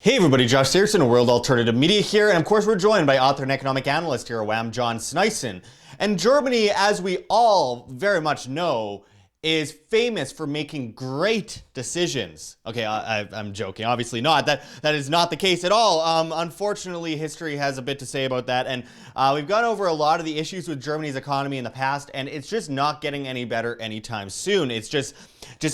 Hey everybody, Josh Sigurdson, World Alternative Media here, and of course we're joined by author and economic analyst here at WAM, John Sneisen. And Germany, as we all very much know, is famous for making great decisions. Okay, I'm joking, obviously not. That is not the case at all. Unfortunately, history has a bit to say about that, and we've gone over a lot of the issues with Germany's economy in the past, and it's just not getting any better anytime soon. It's just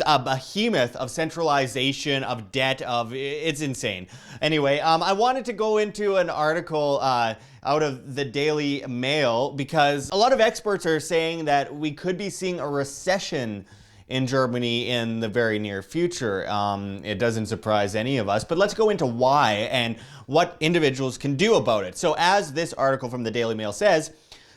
a behemoth of centralization, of debt, it's insane. Anyway, I wanted to go into an article out of the Daily Mail because a lot of experts are saying that we could be seeing a recession in Germany in the very near future. It doesn't surprise any of us, but let's go into why and what individuals can do about it. So as this article from the Daily Mail says,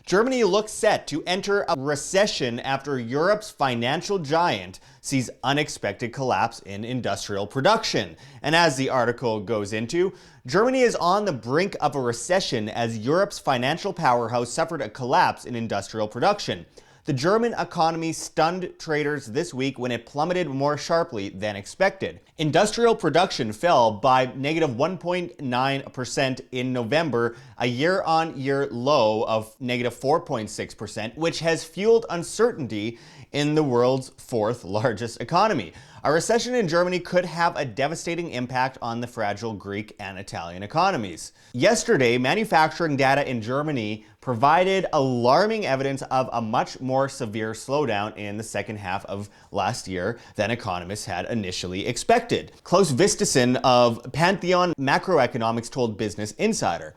Germany looks set to enter a recession after Europe's financial giant sees unexpected collapse in industrial production. And as the article goes into, Germany is on the brink of a recession as Europe's financial powerhouse suffered a collapse in industrial production. The German economy stunned traders this week when it plummeted more sharply than expected. Industrial production fell by negative 1.9% in November, a year-on-year low of negative 4.6%, which has fueled uncertainty in the world's fourth largest economy. A recession in Germany could have a devastating impact on the fragile Greek and Italian economies. Yesterday, manufacturing data in Germany provided alarming evidence of a much more severe slowdown in the second half of last year than economists had initially expected. Klaus Vistesen of Pantheon Macroeconomics told Business Insider.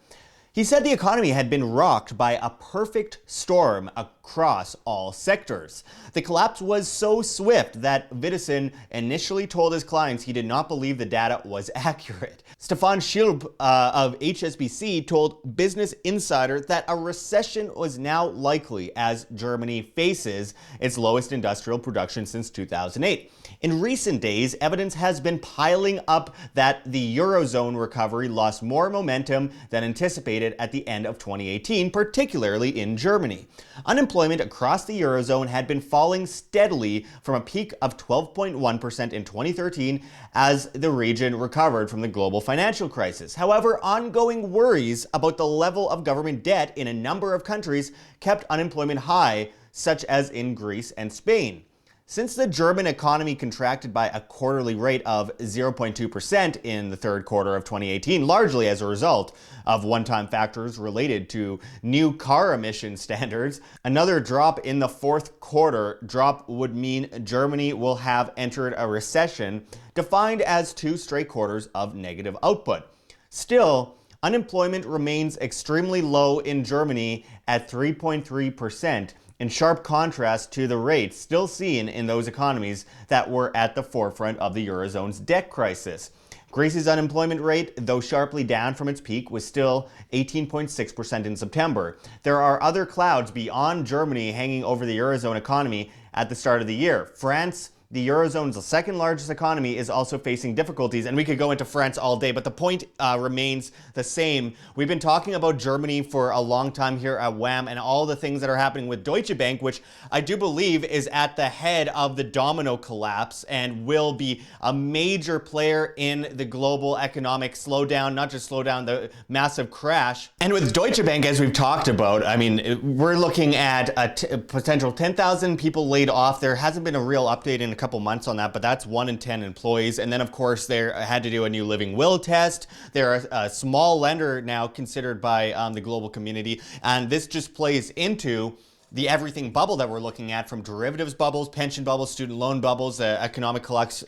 He said the economy had been rocked by a perfect storm across all sectors. The collapse was so swift that Vistesen initially told his clients he did not believe the data was accurate. Stefan Schilb of HSBC told Business Insider that a recession was now likely as Germany faces its lowest industrial production since 2008. In recent days, evidence has been piling up that the Eurozone recovery lost more momentum than anticipated at the end of 2018, particularly in Germany. Unemployment across the Eurozone had been falling steadily from a peak of 12.1% in 2013 as the region recovered from the global financial crisis. However, ongoing worries about the level of government debt in a number of countries kept unemployment high, such as in Greece and Spain. Since the German economy contracted by a quarterly rate of 0.2% in the third quarter of 2018, largely as a result of one-time factors related to new car emission standards, another drop in the fourth quarter drop would mean Germany will have entered a recession defined as 2 straight quarters of negative output. Still, unemployment remains extremely low in Germany at 3.3%. in sharp contrast to the rates still seen in those economies that were at the forefront of the Eurozone's debt crisis. Greece's unemployment rate, though sharply down from its peak, was still 18.6% in September. There are other clouds beyond Germany hanging over the Eurozone economy at the start of the year. France, the Eurozone's second largest economy, is also facing difficulties, and we could go into France all day, but the point remains the same. We've been talking about Germany for a long time here at WAM and all the things that are happening with Deutsche Bank, which I do believe is at the head of the domino collapse and will be a major player in the global economic slowdown, not just slowdown, the massive crash. And with Deutsche Bank, as we've talked about, I mean, we're looking at a potential 10,000 people laid off. There hasn't been a real update in a couple months on that, but that's 1 in 10 employees. And then of course they had to do a new living will test. They're a small lender now considered by the global community, and this just plays into the everything bubble that we're looking at, from derivatives bubbles, pension bubbles, student loan bubbles, economic collapse,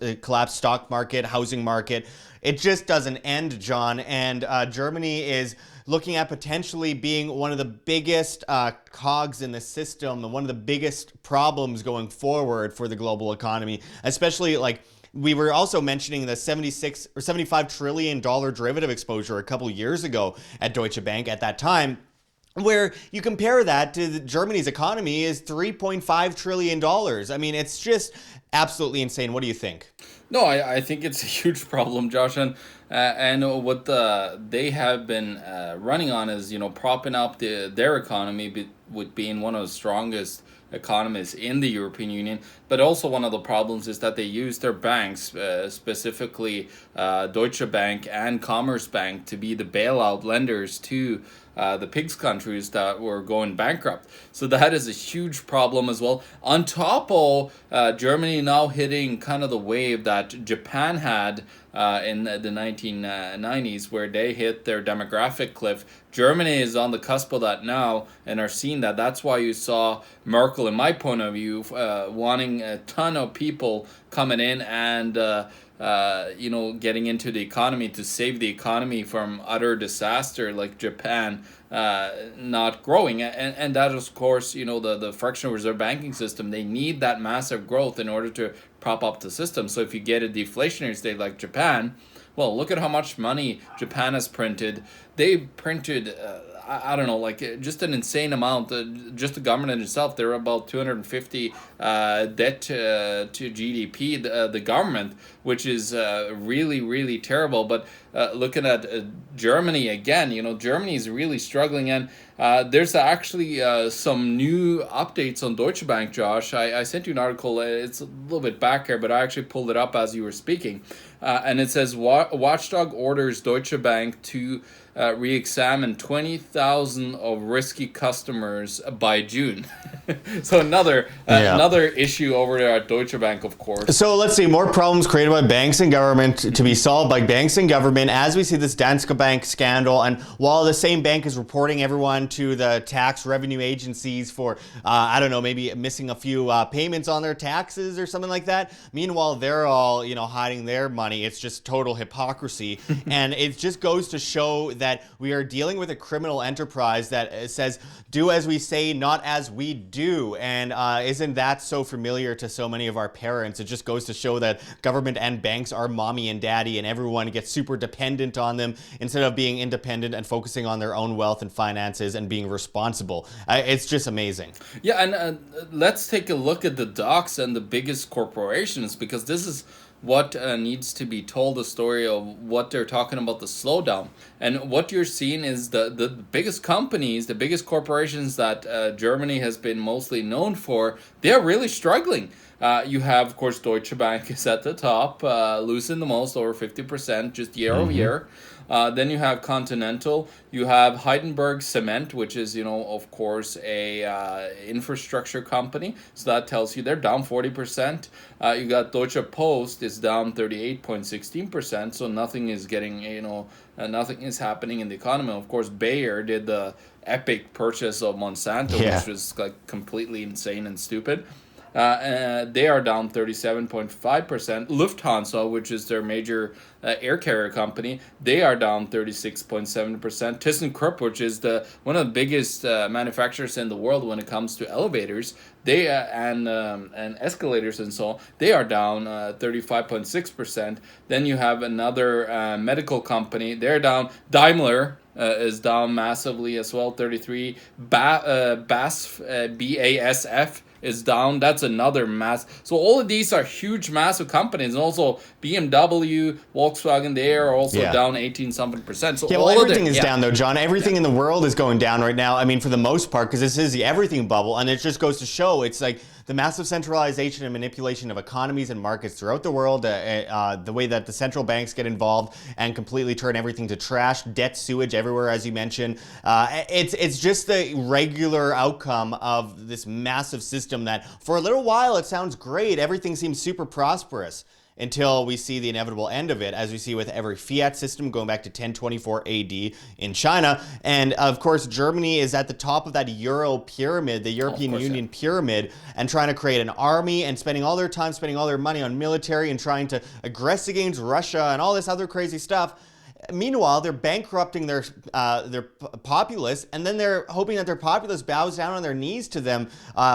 stock market, housing market. It just doesn't end, John, and Germany is looking at potentially being one of the biggest cogs in the system, one of the biggest problems going forward for the global economy, especially like we were also mentioning the 76 or $75 trillion derivative exposure a couple years ago at Deutsche Bank at that time, where you compare that to Germany's economy is $3.5 trillion. I mean, it's just absolutely insane. What do you think? No, I think it's a huge problem, Josh, and what they have been running on is propping up their economy with being one of the strongest economies in the European Union. But also one of the problems is that they use their banks, specifically Deutsche Bank and Commerzbank, to be the bailout lenders to the PIGS countries that were going bankrupt. So that is a huge problem as well. On top of Germany now hitting kind of the wave that Japan had in the 1990s, where they hit their demographic cliff. Germany is on the cusp of that now and are seeing that. That's why you saw Merkel, in my point of view, wanting a ton of people coming in and getting into the economy to save the economy from utter disaster, like Japan not growing. And that is, of course, the fractional reserve banking system. They need that massive growth in order to prop up the system. So if you get a deflationary state like Japan, well, look at how much money Japan has printed. They printed I don't know, like just an insane amount. Just the government itself, they're about 250 debt to GDP, the government, which is really, really terrible. But looking at Germany again, Germany is really struggling. And there's actually some new updates on Deutsche Bank, Josh. I sent you an article. It's a little bit back here, but I actually pulled it up as you were speaking. And it says, Watchdog orders Deutsche Bank to re-examine 20,000 of risky customers by June. So another issue over there at Deutsche Bank, of course. So let's see, more problems created by banks and government to be solved by banks and government as we see this Danske Bank scandal. And while the same bank is reporting everyone to the tax revenue agencies for, maybe missing a few payments on their taxes or something like that, meanwhile, they're all, hiding their money. It's just total hypocrisy. And it just goes to show that we are dealing with a criminal enterprise that says, do as we say, not as we do. And isn't that so familiar to so many of our parents? It just goes to show that government and banks are mommy and daddy, and everyone gets super dependent on them instead of being independent and focusing on their own wealth and finances and being responsible. It's just amazing. Yeah, and let's take a look at the docs and the biggest corporations, because this is what needs to be told, the story of what they're talking about, the slowdown. And what you're seeing is the biggest companies, the biggest corporations that Germany has been mostly known for, they're really struggling. You have, of course, Deutsche Bank is at the top, losing the most, over 50% just year over year. Then you have Continental. You have Heidelberg Cement, which is, of course, a infrastructure company. So that tells you they're down 40%. You got Deutsche Post is down 38.16%. So nothing is getting, nothing is happening in the economy. Of course, Bayer did the epic purchase of Monsanto, which was like completely insane and stupid. They are down 37.5%. Lufthansa, which is their major air carrier company, they are down 36.7%. ThyssenKrupp, which is one of the biggest manufacturers in the world when it comes to elevators, they and escalators and so on, they are down 35.6%. Then you have another medical company, they're down. Daimler is down massively as well, 33. BASF is down. That's another mass. So all of these are huge, massive companies, and also BMW, Volkswagen, they are also down 18-something%. So everything is down though, John. Everything in the world is going down right now. I mean, for the most part, because this is the everything bubble, and it just goes to show it's like the massive centralization and manipulation of economies and markets throughout the world, the way that the central banks get involved and completely turn everything to trash, debt sewage everywhere, as you mentioned. It's just the regular outcome of this massive system that for a little while it sounds great. Everything seems super prosperous until we see the inevitable end of it, as we see with every fiat system going back to 1024 AD in China. And of course, Germany is at the top of that Euro pyramid, the European Union pyramid, and trying to create an army and spending all their time, spending all their money on military and trying to aggress against Russia and all this other crazy stuff. Meanwhile, they're bankrupting their populace, and then they're hoping that their populace bows down on their knees to them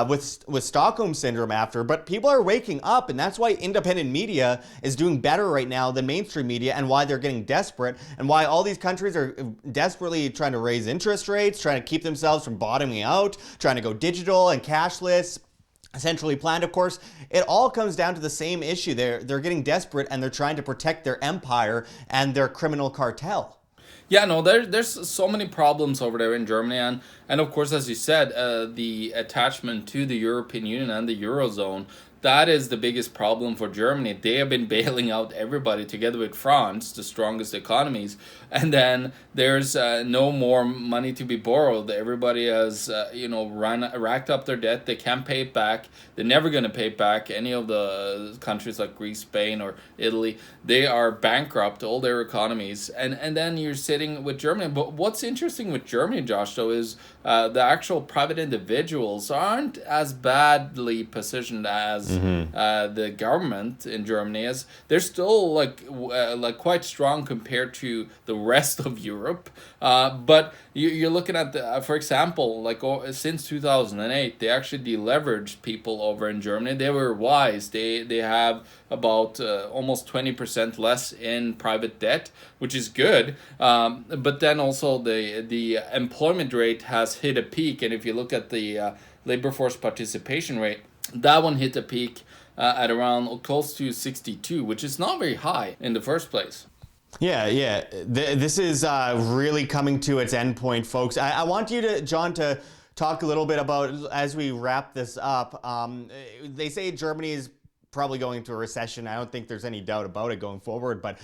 with Stockholm Syndrome after. But people are waking up, and that's why independent media is doing better right now than mainstream media, and why they're getting desperate, and why all these countries are desperately trying to raise interest rates, trying to keep themselves from bottoming out, trying to go digital and cashless. Centrally planned, of course. It all comes down to the same issue. They're getting desperate, and they're trying to protect their empire and their criminal cartel. Yeah, no, there's so many problems over there in Germany, and of course, as you said, the attachment to the European Union and the Eurozone, that is the biggest problem for Germany. They have been bailing out everybody together with France, the strongest economies, and then there's no more money to be borrowed. Everybody has racked up their debt. They can't pay it back. They're never going to pay it back. Any of the countries like Greece, Spain, or Italy, they are bankrupt, all their economies, and then you're sitting with Germany. But what's interesting with Germany, Josh, though, is the actual private individuals aren't as badly positioned as the government in Germany is. They're still like quite strong compared to the rest of Europe. But you're looking at for example, since 2008, they actually deleveraged people over in Germany. They were wise. They have about almost 20% less in private debt, which is good. But then also the employment rate has hit a peak, and if you look at the labor force participation rate, that one hit a peak at around close to 62, which is not very high in the first place. Yeah. This is really coming to its end point, folks. I want you to, John, to talk a little bit about, as we wrap this up, they say Germany is probably going into a recession. I don't think there's any doubt about it going forward. But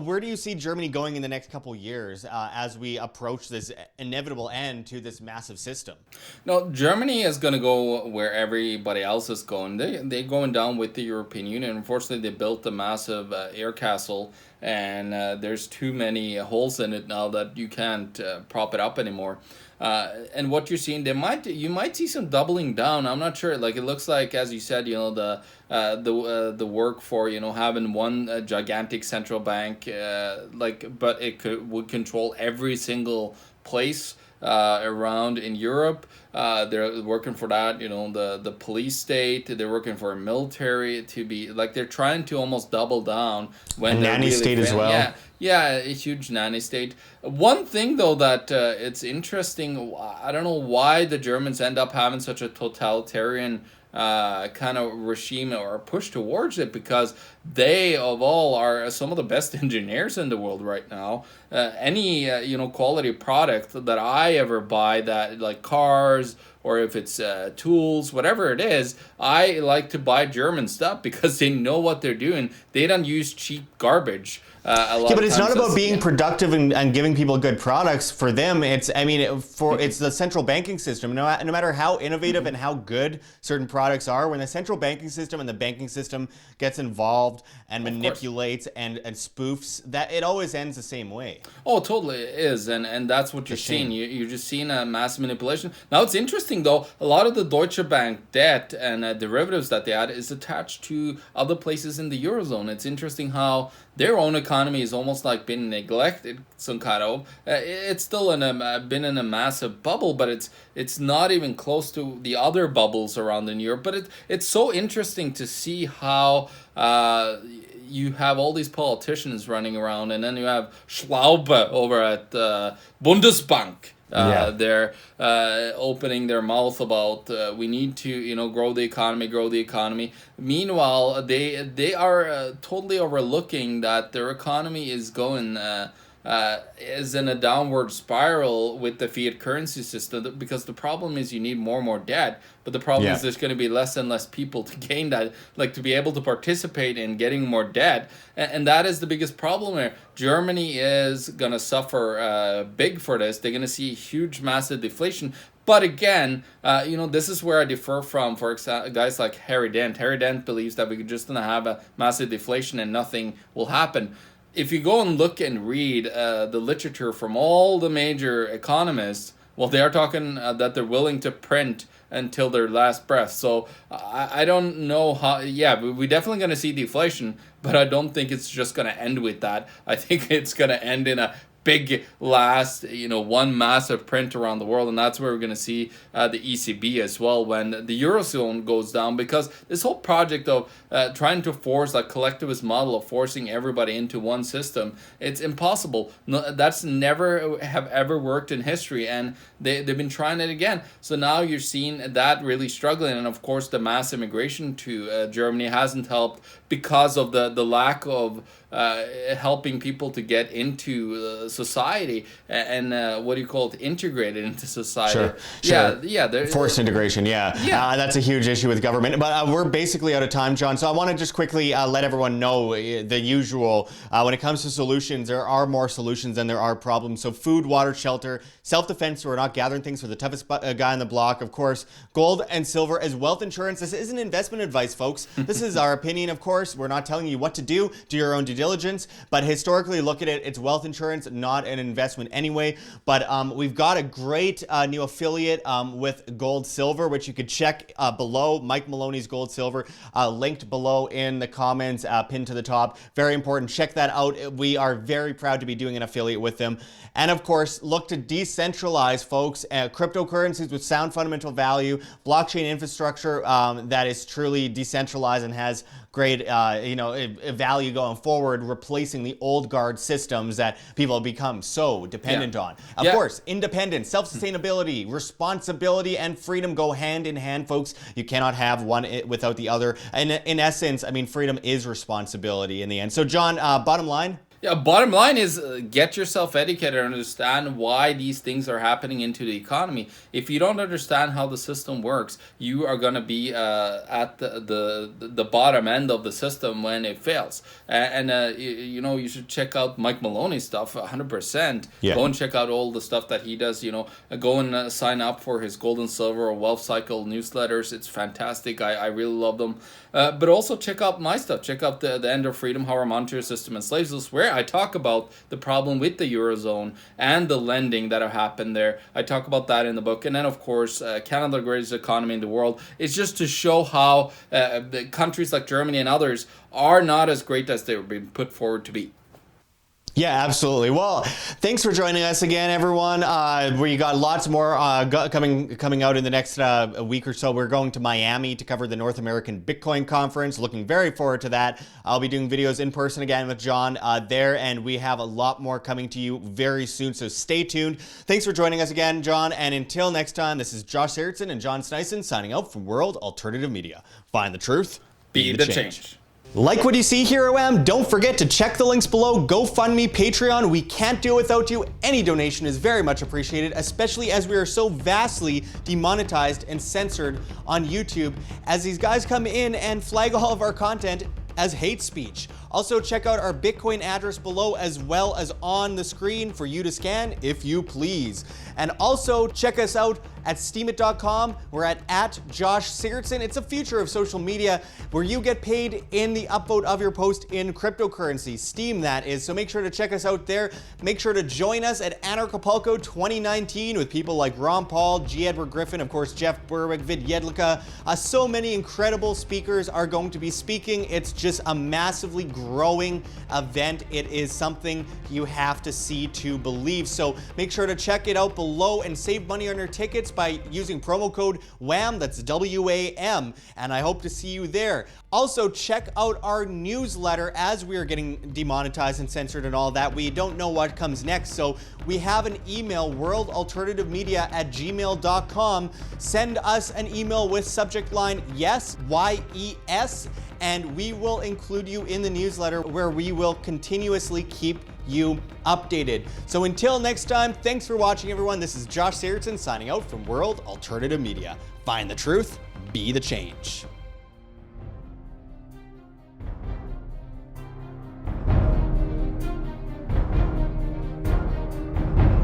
where do you see Germany going in the next couple of years as we approach this inevitable end to this massive system? No, Germany is going to go where everybody else is going. They're going down with the European Union. Unfortunately, they built a massive air castle, and there's too many holes in it now that you can't prop it up anymore. And what you're seeing, you might see some doubling down. I'm not sure. Like, it looks like, as you said, the work for having one gigantic central bank, but would control every single place around in Europe. They're working for that, the police state. They're working for a military to be like, they're trying to almost double down when a nanny really state as well. Yeah, a huge nanny state. One thing though that it's interesting, I don't know why the Germans end up having such a totalitarian kind of regime or push towards it, because they of all are some of the best engineers in the world right now. Any quality product that I ever buy, that like cars, or if it's tools, whatever it is, I like to buy German stuff because they know what they're doing. They don't use cheap garbage. But it's not about being productive and giving people good products. For them, it's the central banking system. No matter how innovative and how good certain products are, when the central banking system and the banking system gets involved and manipulates and spoofs, that it always ends the same way. Oh, totally it is, and that's what you're seeing. You're just seeing a mass manipulation. Now, it's interesting though. A lot of the Deutsche Bank debt and derivatives that they had is attached to other places in the Eurozone. It's interesting how their own economy is almost like been neglected, some kind of. It's still been in a massive bubble, but it's not even close to the other bubbles around in Europe. But it's so interesting to see how you have all these politicians running around, and then you have Schwalbe over at Bundesbank. They're opening their mouth about we need to grow the economy. Meanwhile, they are totally overlooking that their economy is going is in a downward spiral with the fiat currency system, because the problem is you need more and more debt, but the problem is there's going to be less and less people to gain that, like to be able to participate in getting more debt, and that is the biggest problem here. Germany is going to suffer big for this. They're going to see huge, massive deflation. But again, this is where I differ from, for example, guys like Harry Dent. Harry Dent believes that we're just going to have a massive deflation and nothing will happen. If you go and look and read the literature from all the major economists, well, they are talking that they're willing to print until their last breath. So I don't know how. Yeah, we're definitely going to see deflation, but I don't think it's just going to end with that. I think it's going to end in a big last, one massive print around the world, and that's where we're going to see the ECB as well when the Eurozone goes down, because this whole project of trying to force a collectivist model of forcing everybody into one system, it's impossible. No, that's never have ever worked in history, and they've been trying it again. So now you're seeing that really struggling, and of course the mass immigration to Germany hasn't helped because of the lack of helping people to get into society and what do you call it, integrated into society. Sure. Forced integration, that's a huge issue with government. But we're basically out of time, John, so I want to just quickly let everyone know the usual. When it comes to solutions, there are more solutions than there are problems. So food, water, shelter, self-defense, so we're not gathering things for the toughest guy on the block. Of course, gold and silver as wealth insurance. This isn't investment advice, folks. This is our opinion, of course. We're not telling you what to do. Do your own due diligence. But historically, look at it. It's wealth insurance, not an investment anyway. But we've got a great new affiliate with Gold Silver, which you could check below. Mike Maloney's Gold Silver, linked below in the comments, pinned to the top. Very important. Check that out. We are very proud to be doing an affiliate with them. And of course, look to decentralize, folks. Cryptocurrencies with sound fundamental value, blockchain infrastructure that is truly decentralized and has great value going forward, replacing the old guard systems that people have become so dependent on. Of course, independence, self-sustainability, responsibility, and freedom go hand in hand, folks. You cannot have one without the other. And in essence, I mean, freedom is responsibility in the end. So, John, bottom line? Yeah, bottom line is get yourself educated and understand why these things are happening into the economy. If you don't understand how the system works, you are going to be at the bottom end of the system when it fails. And you should check out Mike Maloney's stuff 100%. Yeah. Go and check out all the stuff that he does. Go and sign up for his Gold and Silver or Wealth Cycle newsletters. It's fantastic. I really love them. But also check out my stuff. Check out the End of Freedom, How Our Monetary System Enslaves Us, where I talk about the problem with the Eurozone and the lending that have happened there. I talk about that in the book. And then, of course, Canada, the greatest economy in the world. It's just to show how the countries like Germany and others are not as great as they were being put forward to be. Yeah, absolutely. Well, thanks for joining us again, everyone. We got lots more coming out in the next week or so. We're going to Miami to cover the North American Bitcoin Conference. Looking very forward to that. I'll be doing videos in person again with John there, and we have a lot more coming to you very soon, so stay tuned. Thanks for joining us again, John, and until next time, this is Josh Sigurdson and John Sneisen signing out from World Alternative Media. Find the truth, be the change. Like what you see here, OM? Don't forget to check the links below. GoFundMe, Patreon. We can't do it without you. Any donation is very much appreciated, especially as we are so vastly demonetized and censored on YouTube, as these guys come in and flag all of our content as hate speech. Also, check out our Bitcoin address below as well as on the screen for you to scan if you please. And also check us out at steemit.com. We're at Josh Sigurdson. It's a future of social media where you get paid in the upvote of your post in cryptocurrency. Steem, that is. So make sure to check us out there. Make sure to join us at Anarchapulco 2019 with people like Ron Paul, G. Edward Griffin, of course, Jeff Berwick, Vid Jedlicka. So many incredible speakers are going to be speaking. It's just a massively growing event. It is something you have to see to believe. So make sure to check it out below and save money on your tickets by using promo code WAM, that's WAM, and I hope to see you there. Also, check out our newsletter as we are getting demonetized and censored and all that. We don't know what comes next, so we have an email, worldalternativemedia@gmail.com. Send us an email with subject line YES, YES, and we will include you in the newsletter where we will continuously keep you updated. So until next time, thanks for watching, everyone. This is Josh Sigurdson signing out from World Alternative Media. Find the truth, be the change.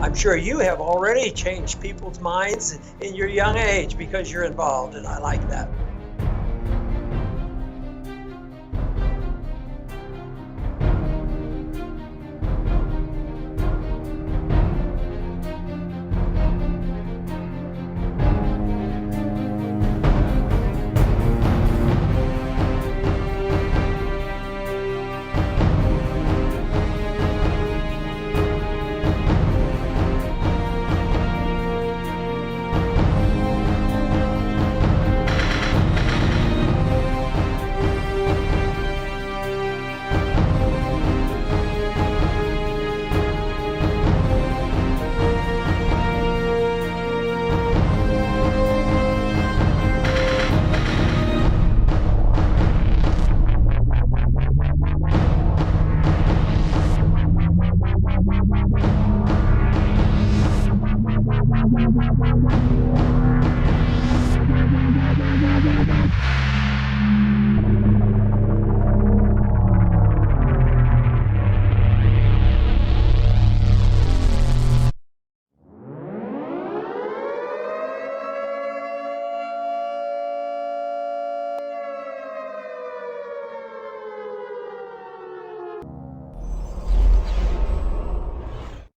I'm sure you have already changed people's minds in your young age because you're involved, and I like that. you.